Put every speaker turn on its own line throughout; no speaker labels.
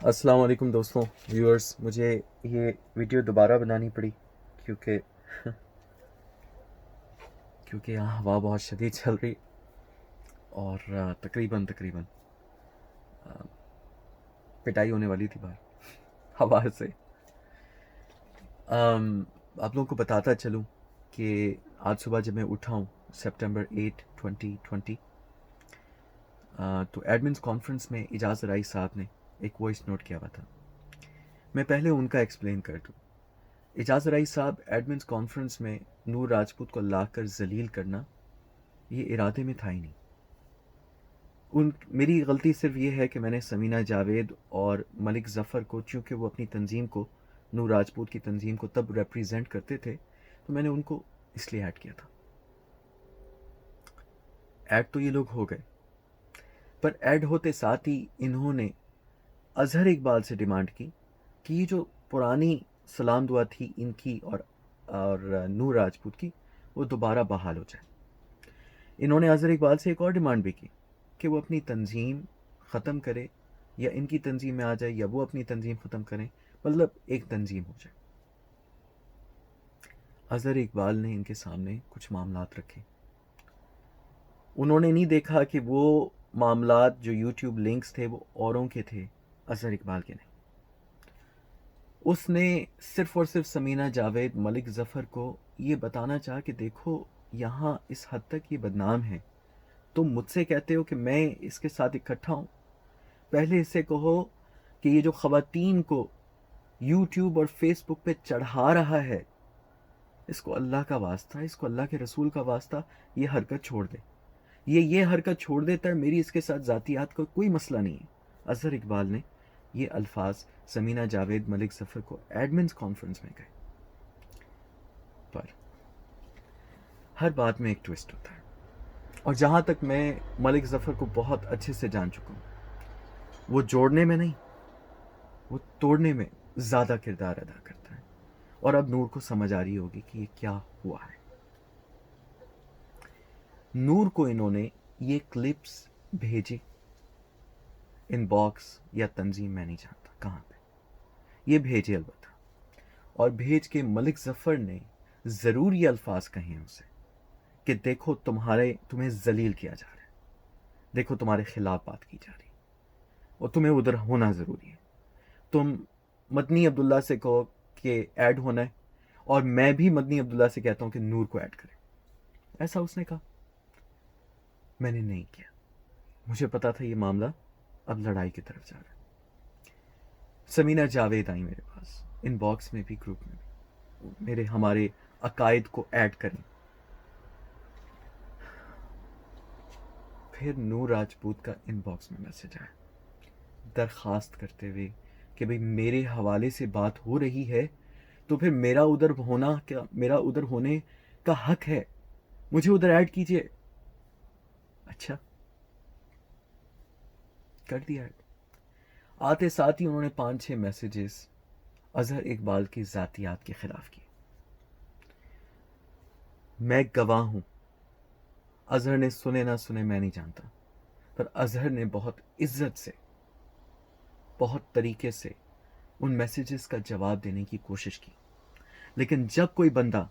السلام علیکم دوستوں ویورز. مجھے یہ ویڈیو دوبارہ بنانی پڑی کیونکہ یہاں ہوا بہت شدید چل رہی اور تقریباً پٹائی ہونے والی تھی باہر ہوا سے. آپ لوگوں کو بتاتا چلوں کہ آج صبح جب میں اٹھا ہوں سپٹمبر 8 2020 تو ایڈمنز کانفرنس میں اجاز رائی صاحب نے ایک وائس نوٹ کیا ہوا تھا. میں پہلے ان کا ایکسپلین کر دوں. اجاز رائی صاحب ایڈمنز کانفرنس میں نور راجپوت کو لا کر ذلیل کرنا یہ ارادے میں تھا ہی نہیں. میری غلطی صرف یہ ہے کہ میں نے سمینہ جاوید اور ملک ظفر کو، چونکہ وہ اپنی تنظیم کو، نور راجپوت کی تنظیم کو تب ریپریزنٹ کرتے تھے، تو میں نے ان کو اس لیے ایڈ کیا تھا. ایڈ تو یہ لوگ ہو گئے، پر ایڈ ہوتے ساتھ ہی انہوں نے اظہر اقبال سے ڈیمانڈ کی کہ یہ جو پرانی سلام دعا تھی ان کی اور نور راجپوت کی، وہ دوبارہ بحال ہو جائے. انہوں نے اظہر اقبال سے ایک اور ڈیمانڈ بھی کی کہ وہ اپنی تنظیم ختم کرے، یا ان کی تنظیم میں آ جائے یا وہ اپنی تنظیم ختم کریں، مطلب ایک تنظیم ہو جائے. اظہر اقبال نے ان کے سامنے کچھ معاملات رکھے. انہوں نے نہیں دیکھا کہ وہ معاملات جو یوٹیوب لنکس تھے وہ اوروں کے تھے، اظہر اقبال کے نہیں. اس نے صرف اور صرف سمینہ جاوید، ملک ظفر کو یہ بتانا چاہا کہ دیکھو یہاں اس حد تک یہ بدنام ہے، تم مجھ سے کہتے ہو کہ میں اس کے ساتھ اکٹھا ہوں. پہلے اس سے کہو کہ یہ جو خواتین کو یوٹیوب اور فیس بک پہ چڑھا رہا ہے، اس کو اللہ کا واسطہ، اس کو اللہ کے رسول کا واسطہ یہ حرکت چھوڑ دے. یہ حرکت چھوڑ دیتا ہے، میری اس کے ساتھ ذاتیات کا کوئی مسئلہ نہیں ہے. اظہر اقبال نے یہ الفاظ سمینہ جاوید، ملک ظفر کو ایڈمنز کانفرنس میں کہے. پر ہر بات میں ایک ٹوسٹ ہوتا ہے، اور جہاں تک میں ملک ظفر کو بہت اچھے سے جان چکا ہوں، وہ جوڑنے میں نہیں، وہ توڑنے میں زیادہ کردار ادا کرتا ہے. اور اب نور کو سمجھ آ رہی ہوگی کہ یہ کیا ہوا ہے. نور کو انہوں نے یہ کلپس بھیجی ان باکس یا تنظیم، میں نہیں جانتا کہاں پہ یہ بھیجے، البتہ، اور بھیج کے ملک ظفر نے ضرور یہ الفاظ کہے ہیں اسے کہ دیکھو تمہیں ذلیل کیا جا رہا ہے، دیکھو تمہارے خلاف بات کی جا رہی ہے، اور تمہیں ادھر ہونا ضروری ہے. تم مدنی عبداللہ سے کہو کہ ایڈ ہونا ہے، اور میں بھی مدنی عبداللہ سے کہتا ہوں کہ نور کو ایڈ کرے. ایسا اس نے کہا. میں نے نہیں کیا. مجھے پتا تھا یہ معاملہ اب لڑائی کی طرف جا رہا ہے. سمینہ جاوید آئی میرے پاس، ان باکس میں بھی، گروپ میں بھی، ہمارے عقائد کو ایڈ کریں. پھر نور راجپوت کا ان باکس میں میسج آیا درخواست کرتے ہوئے کہ بھئی میرے حوالے سے بات ہو رہی ہے تو پھر میرا ادھر ہونے کا حق ہے، مجھے ادھر ایڈ کیجئے. اچھا، کر دیا ایڈ. آتے ساتھ ہی انہوں نے 5-6 میسیجز اظہر اقبال کی ذاتیات کے خلاف کی. میں گواہ ہوں، اظہر نے سنے نہ سنے میں نہیں جانتا، پر اظہر نے بہت عزت سے، بہت طریقے سے ان میسیجز کا جواب دینے کی کوشش کی. لیکن جب کوئی بندہ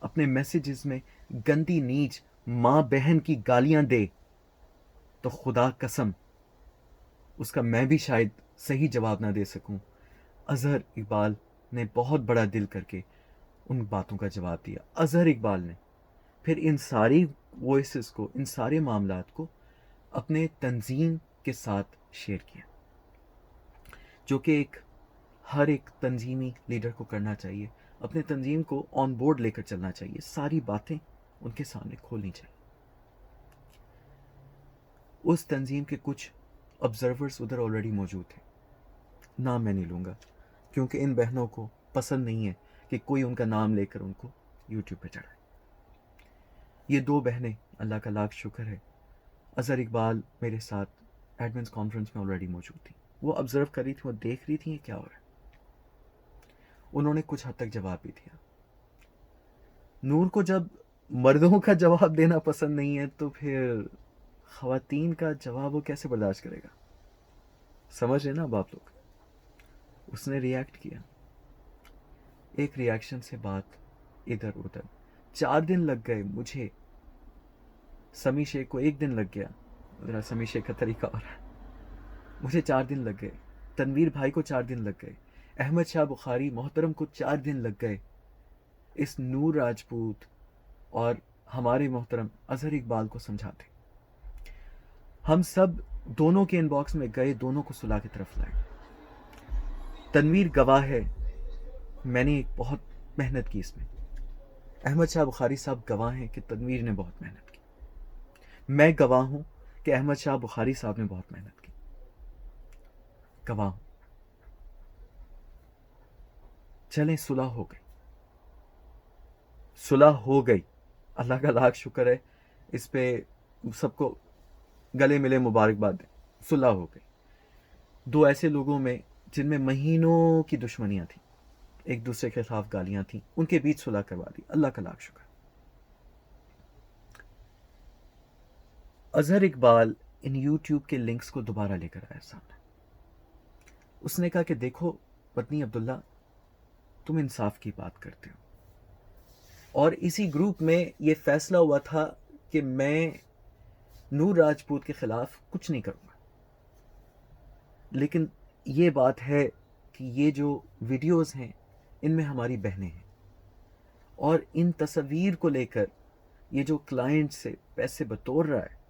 اپنے میسیجز میں گندی نیچ ماں بہن کی گالیاں دے تو خدا قسم اس کا میں بھی شاید صحیح جواب نہ دے سکوں. اظہر اقبال نے بہت بڑا دل کر کے ان باتوں کا جواب دیا. اظہر اقبال نے پھر ان ساری وائسز کو، ان سارے معاملات کو اپنے تنظیم کے ساتھ شیئر کیا، جو کہ ہر ایک تنظیمی لیڈر کو کرنا چاہیے. اپنے تنظیم کو آن بورڈ لے کر چلنا چاہیے، ساری باتیں ان کے سامنے کھولنی چاہیے. اس تنظیم کے کچھ آبزرورز ادھر آلریڈی موجود تھے، نام میں نہیں لوں گا کیونکہ ان بہنوں کو پسند نہیں ہے کہ کوئی ان کا نام لے کر ان کو یوٹیوب پہ چڑھائے. یہ 2 بہنیں، اللہ کا لاکھ شکر ہے، اظہر اقبال میرے ساتھ ایڈمنز کانفرنس میں آلریڈی موجود تھی. وہ آبزرو کر رہی تھی، وہ دیکھ رہی تھی یہ کیا ہو رہا ہے. انہوں نے کچھ حد تک جواب بھی دیا. نور کو جب مردوں کا جواب دینا پسند نہیں ہے تو پھر خواتین کا جواب وہ کیسے برداشت کرے گا؟ سمجھ رہے نا اب آپ لوگ. اس نے ریئیکٹ کیا، ایک ریئیکشن سے بات ادھر ادھر، 4 دن لگ گئے مجھے، سمی شیخ کو 1 دن لگ گیا، ذرا سمی شیخ کا طریقہ اور ہے، مجھے 4 دن لگ گئے، تنویر بھائی کو 4 دن لگ گئے، احمد شاہ بخاری محترم کو 4 دن لگ گئے، اس نور راجپوت اور ہمارے محترم اظہر اقبال کو سمجھاتے۔ ہم سب دونوں کے ان باکس میں گئے، دونوں کو صلح کی طرف لائے۔ تنویر گواہ ہے، میں نے ایک بہت محنت کی اس میں، احمد شاہ بخاری صاحب گواہ ہیں کہ تنویر نے بہت محنت کی، میں گواہ ہوں کہ احمد شاہ بخاری صاحب نے بہت محنت کی، گواہ ہوں۔ چلیں صلح ہو گئی، صلح ہو گئی، اللہ کا لاکھ شکر ہے، اس پہ سب کو گلے ملے مبارکباد دیں، صلح ہو گئی۔ 2 ایسے لوگوں میں جن میں مہینوں کی دشمنیاں تھیں، ایک دوسرے کے خلاف گالیاں تھیں، ان کے بیچ صلح کروا دی، اللہ کا لاکھ شکر۔ اظہر اقبال ان یوٹیوب کے لنکس کو دوبارہ لے کر آیا سامنے، اس نے کہا کہ دیکھو پتنی عبداللہ، تم انصاف کی بات کرتے ہو، اور اسی گروپ میں یہ فیصلہ ہوا تھا کہ میں نور راجپوت کے خلاف کچھ نہیں کروں گا، لیکن یہ بات ہے کہ یہ جو ویڈیوز ہیں ان میں ہماری بہنیں ہیں، اور ان تصویر کو لے کر یہ جو کلائنٹ سے پیسے بطور رہا ہے،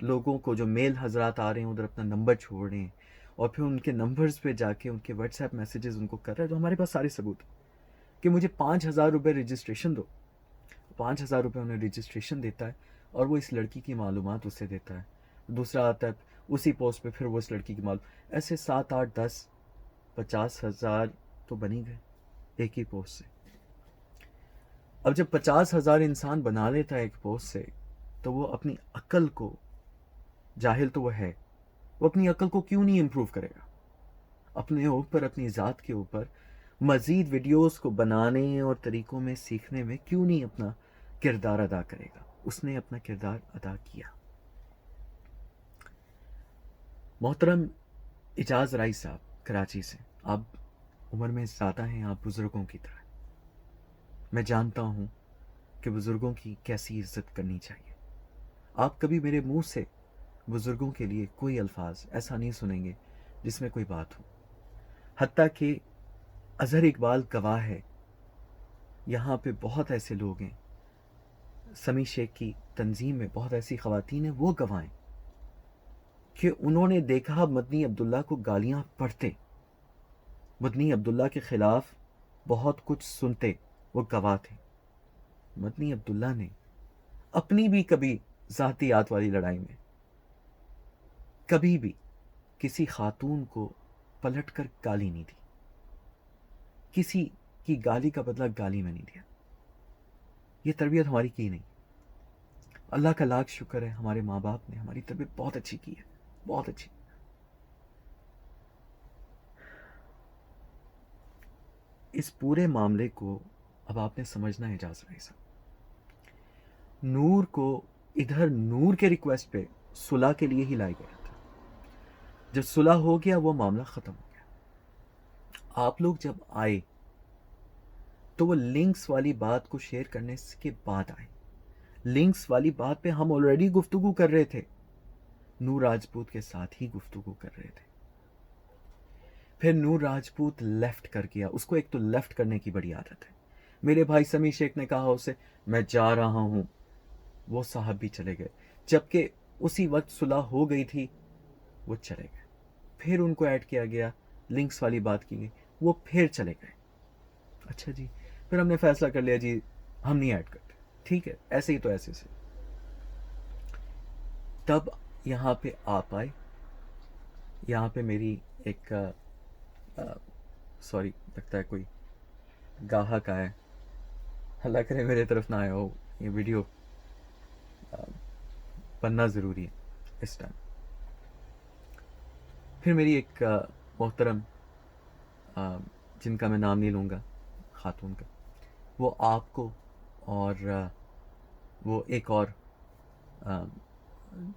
لوگوں کو جو میل حضرات آ رہے ہیں ادھر اپنا نمبر چھوڑ رہے ہیں، اور پھر ان کے نمبرز پہ جا کے ان کے واٹس ایپ میسیجز ان کو کر رہا ہے، جو ہمارے پاس سارے ثبوت ہیں کہ مجھے 5,000 روپے رجسٹریشن دو، 5,000 روپے انہیں رجسٹریشن دیتا ہے، اور وہ اس لڑکی کی معلومات اسے دیتا ہے، دوسرا آتا ہے اسی پوسٹ پہ پھر وہ اس لڑکی کی معلومات، ایسے 7 8 10 50,000 تو بنی گئے ایک ہی پوسٹ سے۔ اب جب 50,000 انسان بنا لیتا ہے ایک پوسٹ سے، تو وہ اپنی عقل کو، جاہل تو وہ ہے، وہ اپنی عقل کو کیوں نہیں امپروو کرے گا، اپنے اوپر، اپنی ذات کے اوپر مزید ویڈیوز کو بنانے اور طریقوں میں سیکھنے میں کیوں نہیں اپنا کردار ادا کرے گا؟ اس نے اپنا کردار ادا کیا۔ محترم اعجاز رائی صاحب کراچی سے، آپ عمر میں زیادہ ہیں، آپ بزرگوں کی طرح، میں جانتا ہوں کہ بزرگوں کی کیسی عزت کرنی چاہیے۔ آپ کبھی میرے منہ سے بزرگوں کے لیے کوئی الفاظ ایسا نہیں سنیں گے جس میں کوئی بات ہو، حتیٰ کہ اظہر اقبال گواہ ہے، یہاں پہ بہت ایسے لوگ ہیں، سمی شیخ کی تنظیم میں بہت ایسی خواتین ہیں، وہ گواہ ہیں کہ انہوں نے دیکھا مدنی عبداللہ کو گالیاں پڑھتے، مدنی عبداللہ کے خلاف بہت کچھ سنتے، وہ گواہ تھے۔ مدنی عبداللہ نے اپنی بھی کبھی ذاتیات والی لڑائی میں کبھی بھی کسی خاتون کو پلٹ کر گالی نہیں دی، کسی کی گالی کا بدلہ گالی میں نہیں دیا، یہ تربیت ہماری کی نہیں۔ اللہ کا لاکھ شکر ہے، ہمارے ماں باپ نے ہماری تربیت بہت اچھی کی ہے، بہت اچھی۔ اس پورے معاملے کو اب آپ نے سمجھنا ہے اعجاز رائی صاحب، نور کو ادھر نور کے ریکویسٹ پہ صلح کے لیے ہی لایا گیا تھا، جب صلح ہو گیا وہ معاملہ ختم ہو گیا۔ آپ لوگ جب آئے تو وہ لنکس والی بات کو شیئر کرنے کے بعد آئے، لنکس والی بات پہ ہم آلریڈی گفتگو کر رہے تھے، نور راجپوت کے ساتھ ہی گفتگو کر رہے تھے، پھر نور راجپوت لیفٹ کر گیا، اس کو ایک تو لیفٹ کرنے کی بڑی عادت ہے، میرے بھائی سمی شیخ نے کہا اسے میں جا رہا ہوں، وہ صاحب بھی چلے گئے، جبکہ اسی وقت صلح ہو گئی تھی، وہ چلے گئے، پھر ان کو ایڈ کیا گیا، لنکس والی بات کی گئی، وہ پھر چلے گئے۔ اچھا جی، پھر ہم نے فیصلہ کر لیا جی ہم نہیں ایڈ کرتے، ٹھیک ہے، ایسے ہی تو ایسے سے، تب یہاں پہ آپ آئے، یہاں پہ میری ایک سوری لگتا ہے کوئی گاہک آیا، اللہ کرے میرے طرف نہ آیا ہو، یہ ویڈیو بننا ضروری ہے اس ٹائم۔ پھر میری ایک محترم جن کا میں نام نہیں لوں گا، خاتون کا، وہ آپ کو اور وہ ایک اور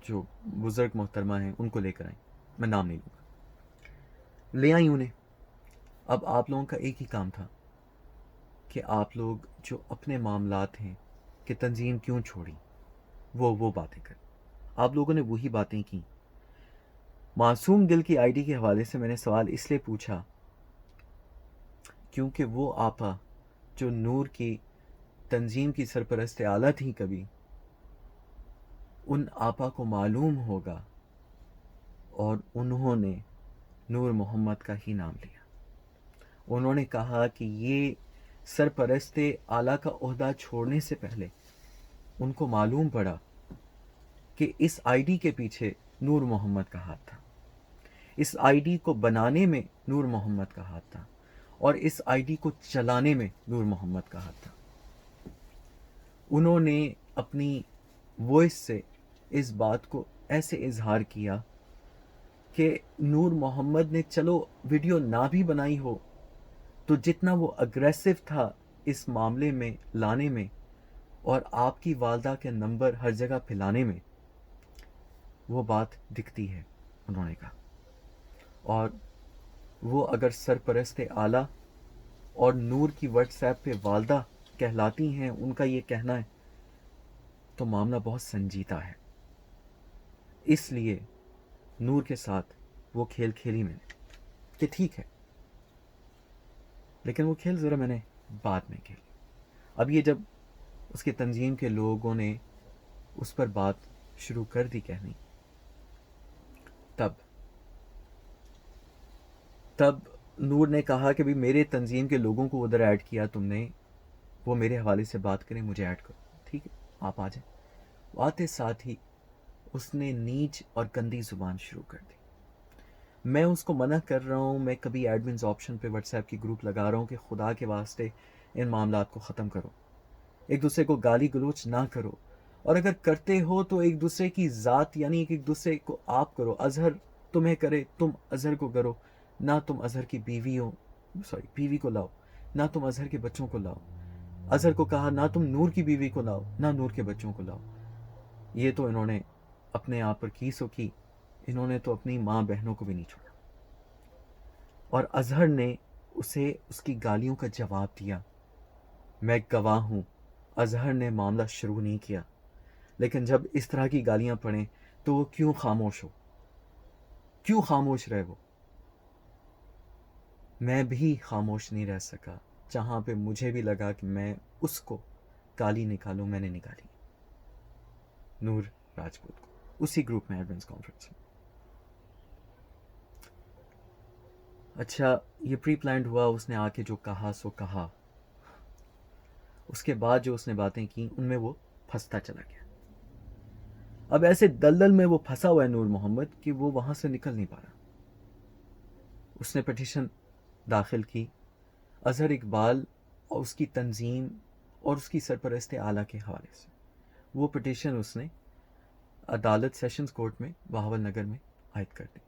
جو بزرگ محترمہ ہیں ان کو لے کر آئیں، میں نام نہیں لوں گا، لے آئی انہیں، اب آپ لوگوں کا ایک ہی کام تھا کہ آپ لوگ جو اپنے معاملات ہیں کہ تنظیم کیوں چھوڑی وہ باتیں کریں. آپ لوگوں نے وہی باتیں کی. معصوم دل کی آئی ڈی کے حوالے سے میں نے سوال اس لیے پوچھا کیونکہ وہ آپا جو نور کی تنظیم کی سرپرست اعلیٰ تھیں کبھی، ان آپا کو معلوم ہوگا اور انہوں نے نور محمد کا ہی نام لیا. انہوں نے کہا کہ یہ سرپرست اعلیٰ کا عہدہ چھوڑنے سے پہلے ان کو معلوم پڑا کہ اس آئی ڈی کے پیچھے نور محمد کا ہاتھ تھا، اس آئی ڈی کو بنانے میں نور محمد کا ہاتھ تھا، اور اس آئی ڈی کو چلانے میں نور محمد کا ہاتھ تھا. انہوں نے اپنی وائس سے اس بات کو ایسے اظہار کیا کہ نور محمد نے چلو ویڈیو نہ بھی بنائی ہو تو جتنا وہ اگریسو تھا اس معاملے میں لانے میں اور آپ کی والدہ کے نمبر ہر جگہ پھیلانے میں، وہ بات دکھتی ہے. انہوں نے کہا اور وہ اگر سرپرست اعلیٰ اور نور کی واٹس ایپ پہ والدہ کہلاتی ہیں، ان کا یہ کہنا ہے تو معاملہ بہت سنجیدہ ہے. اس لیے نور کے ساتھ وہ کھیل کھیلی میں نے کہ ٹھیک ہے، لیکن وہ کھیل ذرا میں نے بعد میں کھیلی. اب یہ جب اس کی تنظیم کے لوگوں نے اس پر بات شروع کر دی کہنی، تب نور نے کہا کہ بھی میرے تنظیم کے لوگوں کو ادھر ایڈ کیا تم نے، وہ میرے حوالے سے بات کریں، مجھے ایڈ کرو. ٹھیک ہے، آپ آ جائیں. آتے ساتھ ہی اس نے نیچ اور گندی زبان شروع کر دی. میں اس کو منع کر رہا ہوں، میں کبھی ایڈمنز آپشن پہ واٹس ایپ کی گروپ لگا رہا ہوں کہ خدا کے واسطے ان معاملات کو ختم کرو، ایک دوسرے کو گالی گلوچ نہ کرو، اور اگر کرتے ہو تو ایک دوسرے کی ذات یعنی ایک دوسرے کو آپ کرو. اظہر تمہیں کرے، تم اظہر کو کرو، نہ تم اظہر کی بیوی کو لاؤ، نہ تم اظہر کے بچوں کو لاؤ. اظہر کو کہا نہ تم نور کی بیوی کو لاؤ، نہ نور کے بچوں کو لاؤ. یہ تو انہوں نے اپنے آپ پر کی سو کی، انہوں نے تو اپنی ماں بہنوں کو بھی نہیں چھوڑا. اور اظہر نے اسے اس کی گالیوں کا جواب دیا. میں گواہ ہوں، اظہر نے معاملہ شروع نہیں کیا، لیکن جب اس طرح کی گالیاں پڑیں تو وہ کیوں خاموش ہو، کیوں خاموش رہے؟ وہ میں بھی خاموش نہیں رہ سکا، جہاں پہ مجھے بھی لگا کہ میں اس کو گالی نکالوں، میں نے نکالی نور راجپوت کو اسی گروپ میں ایڈمنز کانفرنس میں. اچھا یہ پری پلانڈ ہوا، اس نے آ کے جو کہا سو کہا. اس کے بعد جو اس نے باتیں کی ان میں وہ پھنستا چلا گیا. اب ایسے دلدل میں وہ پھنسا ہوا ہے نور محمد کہ وہ وہاں سے نکل نہیں پا رہا. اس نے پٹیشن داخل کی اظہر اقبال اور اس کی تنظیم اور اس کی سرپرست اعلیٰ کے حوالے سے. وہ پٹیشن اس نے عدالت سیشنز کورٹ میں بہاول نگر میں عائد کر دی.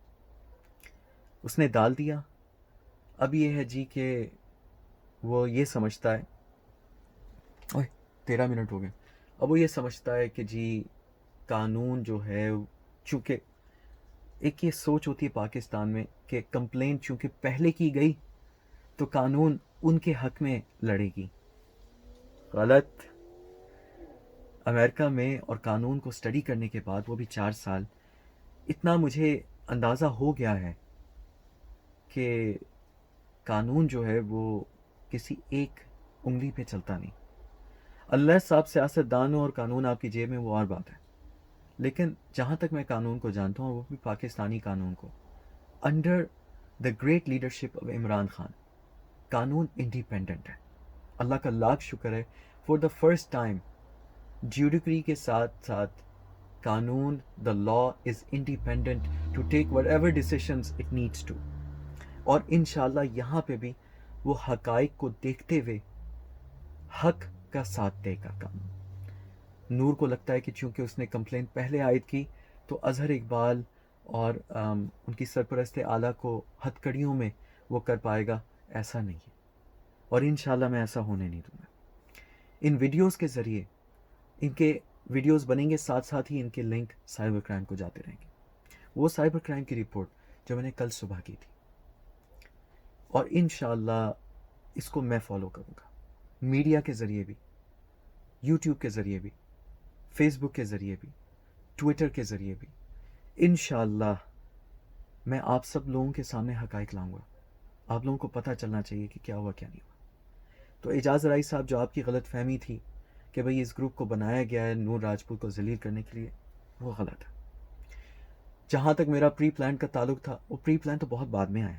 اس نے ڈال دیا. اب یہ ہے جی کہ وہ یہ سمجھتا ہے 13 منٹ ہو گئے. اب وہ یہ سمجھتا ہے کہ جی قانون جو ہے، چونکہ ایک یہ سوچ ہوتی ہے پاکستان میں کہ کمپلین چونکہ پہلے کی گئی تو قانون ان کے حق میں لڑے گی. غلط. امریکہ میں اور قانون کو سٹڈی کرنے کے بعد وہ بھی 4 سال، اتنا مجھے اندازہ ہو گیا ہے کہ قانون جو ہے وہ کسی ایک انگلی پہ چلتا نہیں. اللہ صاحب سیاستدان اور قانون آپ کی جیب میں وہ اور بات ہے، لیکن جہاں تک میں قانون کو جانتا ہوں وہ بھی پاکستانی قانون کو under the great leadership of Imran Khan قانون انڈیپینڈنٹ ہے. اللہ کا لاکھ شکر ہے for the first time judiciary کے ساتھ ساتھ قانون the law is independent to take whatever decisions it needs to. اور انشاءاللہ یہاں پہ بھی وہ حقائق کو دیکھتے ہوئے حق کا ساتھ دے گا قانون. نور کو لگتا ہے کہ چونکہ اس نے کمپلین پہلے عائد کی تو اظہر اقبال اور ان کی سرپرست اعلیٰ کو ہتھ کڑیوں میں وہ کر پائے گا. ایسا نہیں ہے، اور انشاءاللہ میں ایسا ہونے نہیں دوں گا. ان ویڈیوز کے ذریعے ان کے ویڈیوز بنیں گے، ساتھ ساتھ ہی ان کے لنک سائبر کرائم کو جاتے رہیں گے. وہ سائبر کرائم کی رپورٹ جو میں نے کل صبح کی تھی، اور انشاءاللہ اس کو میں فالو کروں گا، میڈیا کے ذریعے بھی، یوٹیوب کے ذریعے بھی، فیس بک کے ذریعے بھی، ٹویٹر کے ذریعے بھی۔ انشاءاللہ میں آپ سب لوگوں کے سامنے حقائق لاؤں گا، آپ لوگوں کو پتہ چلنا چاہیے کہ کیا ہوا کیا نہیں ہوا۔ تو اعجاز رائی صاحب، جو آپ کی غلط فہمی تھی کہ بھئی اس گروپ کو بنایا گیا ہے نور راجپوت کو ذلیل کرنے کے لیے، وہ غلط ہے۔ جہاں تک میرا پری پلان کا تعلق تھا، وہ پری پلان تو بہت بعد میں آیا،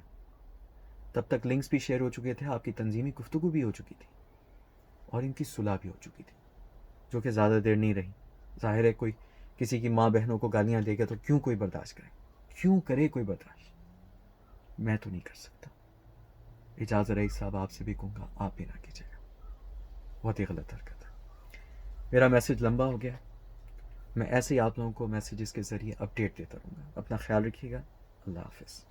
تب تک لنکس بھی شیئر ہو چکے تھے، آپ کی تنظیمی گفتگو بھی ہو چکی تھی، اور ان کی صلح بھی ہو چکی تھی، جو کہ زیادہ دیر نہیں رہی۔ ظاہر ہے کوئی کسی کی ماں بہنوں کو گالیاں دے گا تو کیوں کوئی برداشت کرے، کیوں کرے کوئی برداشت؟ میں تو نہیں کر سکتا۔ اعجاز رئیس صاحب، آپ سے بھی کہوں گا آپ بھی نہ کیجیے گا، بہت ہی غلط حرکت ہے۔ میرا میسج لمبا ہو گیا، میں ایسے ہی آپ لوگوں کو میسیجز کے ذریعے اپڈیٹ دیتا رہوں گا۔ اپنا خیال رکھیے گا، اللہ حافظ۔